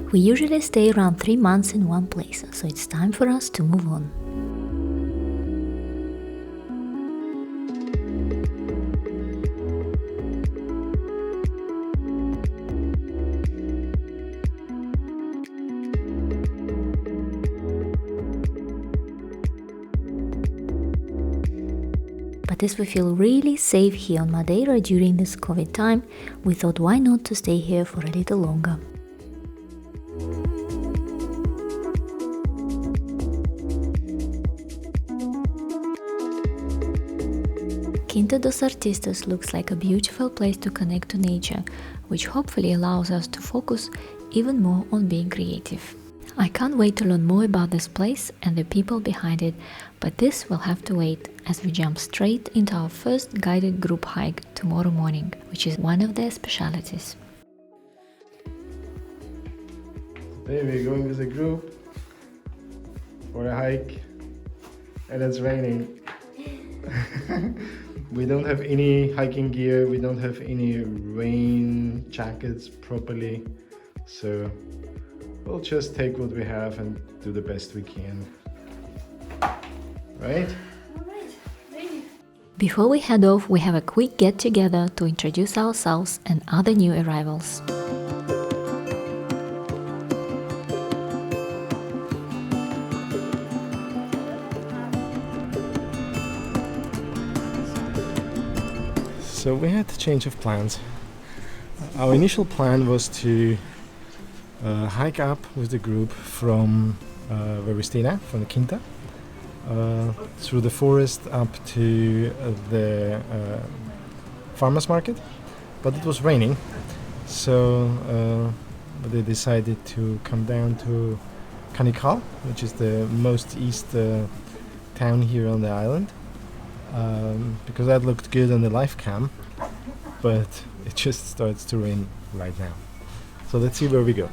We usually stay around 3 months in one place, so it's time for us to move on. But as we feel really safe here on Madeira during this COVID time, we thought why not to stay here for a little longer. Quinta dos Artistas looks like a beautiful place to connect to nature, which hopefully allows us to focus even more on being creative. I can't wait to learn more about this place and the people behind it, but this will have to wait as we jump straight into our first guided group hike tomorrow morning, which is one of their specialities. Today we're going with a group for a hike and it's raining. We don't have any hiking gear, we don't have any rain jackets properly, so we'll just take what we have and do the best we can. Right? Before we head off, we have a quick get-together to introduce ourselves and other new arrivals. So we had a change of plans. Our initial plan was to hike up with the group from where we stay now, from the Quinta, through the forest up to the farmers market, but it was raining, so they decided to come down to Caniçal, which is the most east town here on the island, because that looked good on the live cam, but it just starts to rain right now. So let's see where we go.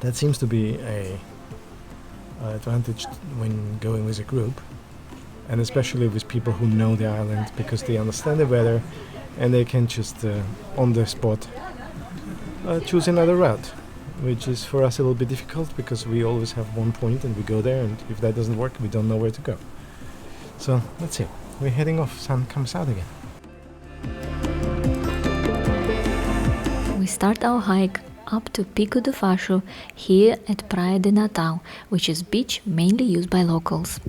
That seems to be a advantage when going with a group, and especially with people who know the island, because they understand the weather and they can just on the spot choose another route, which is for us a little bit difficult because we always have one point and we go there, and if that doesn't work we don't know where to go. So let's see, we're heading off, sun comes out again. We start our hike up to Pico do Facho here at Praia de Natal, which is beach mainly used by locals.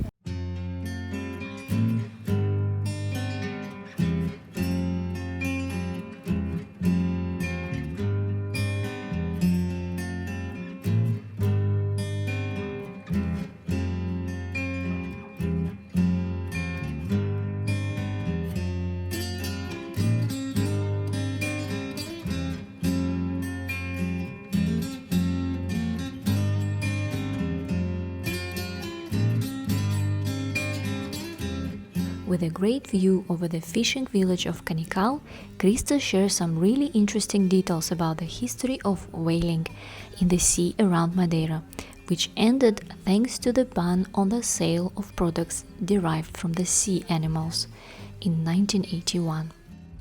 With a great view over the fishing village of Caniçal, Christa shares some really interesting details about the history of whaling in the sea around Madeira, which ended thanks to the ban on the sale of products derived from the sea animals in 1981.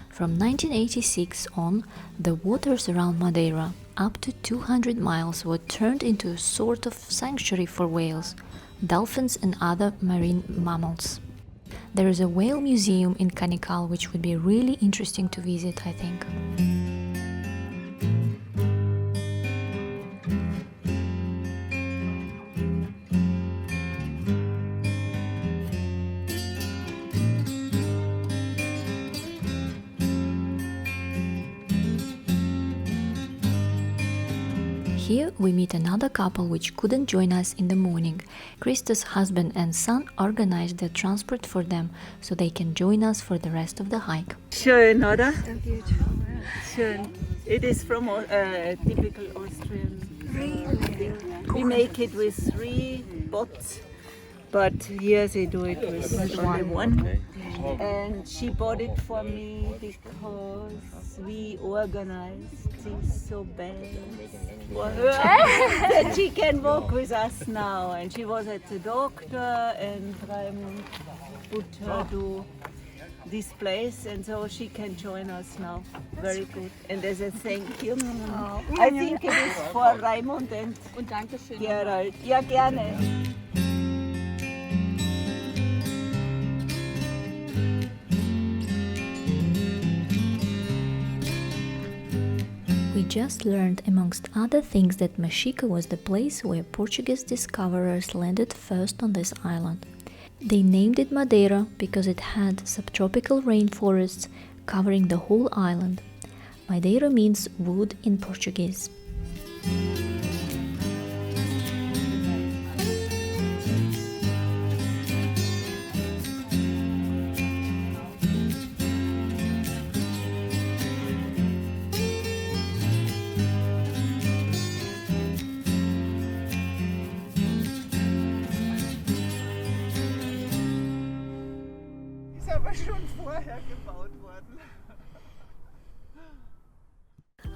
From 1986 on, the waters around Madeira, up to 200 miles, were turned into a sort of sanctuary for whales, dolphins and other marine mammals. There is a whale museum in Caniçal which would be really interesting to visit, I think. Here we meet another couple which couldn't join us in the morning. Christa's husband and son organized the transport for them so they can join us for the rest of the hike. Schön, oder? So beautiful. Schön. It is from typical Austrian. Really? We make it with 3 bots, but here they do it with only one. Okay. And she bought it for me because we organized things so bad for her that she can walk with us now. And she was at the doctor, and Raimund put her to this place, and so she can join us now. Very good. And as a thank you, I think it is for Raimund and Gerald. Ja, gerne. We just learned, amongst other things, that Machico was the place where Portuguese discoverers landed first on this island. They named it Madeira because it had subtropical rainforests covering the whole island. Madeira means wood in Portuguese.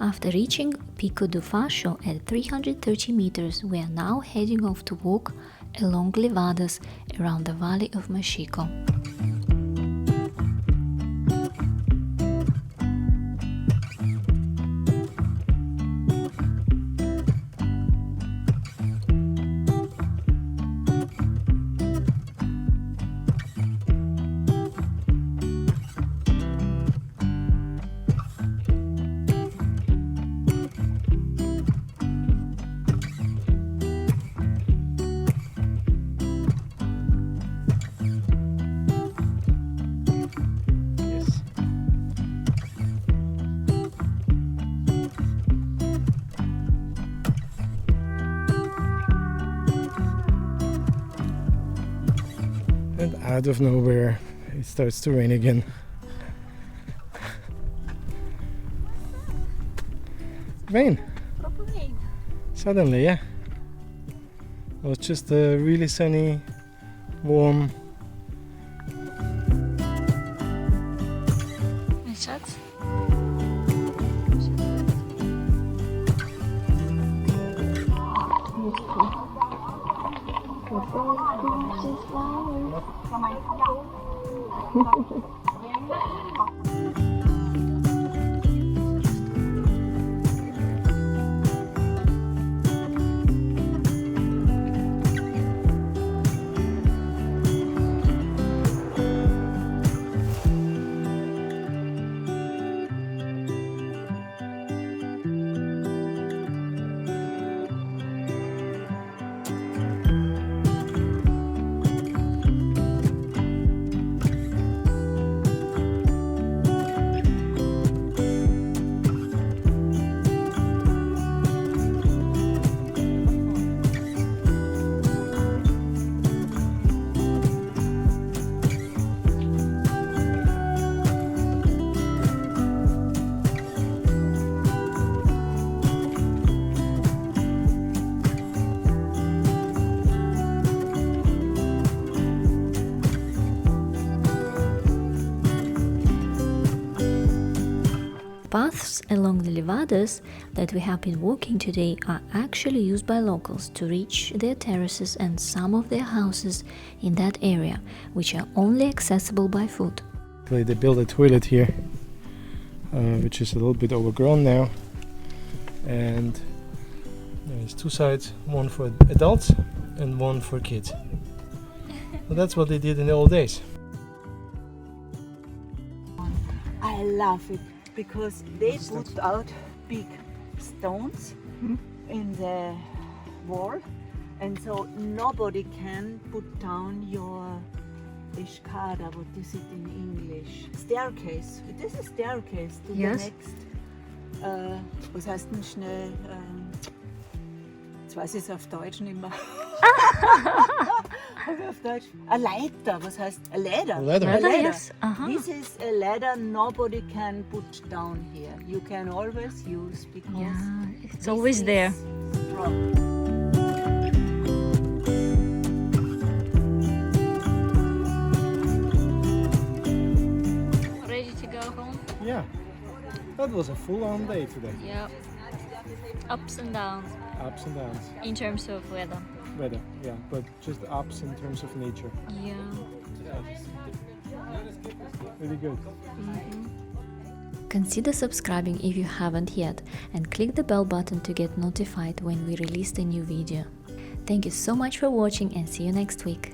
After reaching Pico do Facho at 330 meters, we are now heading off to walk along levadas around the valley of Machico. And out of nowhere, it starts to rain again. Rain. Proper rain. Suddenly, yeah. It was just a really sunny, warm. Schatz? Paths along the levadas that we have been walking today are actually used by locals to reach their terraces and some of their houses in that area, which are only accessible by foot. They built a toilet here, which is a little bit overgrown now, and there's two sides, one for adults and one for kids. So that's what they did in the old days. I love it because they put out big stones in the wall, and so nobody can put down your escada, what is it in English? Staircase. It is a staircase to Yes. the next. Was heißt denn schnell? Jetzt weiß ich es auf Deutsch nicht mehr. Auf Deutsch. A Leiter. Was heißt? A ladder. A ladder. A ladder. Yes. This is a ladder nobody can put down here. You can always use because Yeah, it's this always is there. strong. Ready to go home? Yeah, that was a full-on day today. Yeah. Ups and downs Ups and downs. in terms of weather. weather, yeah, but just ups in terms of nature. Yeah. Really good. Consider subscribing if you haven't yet and click the bell button to get notified when we release a new video. Thank you so much for watching and see you next week.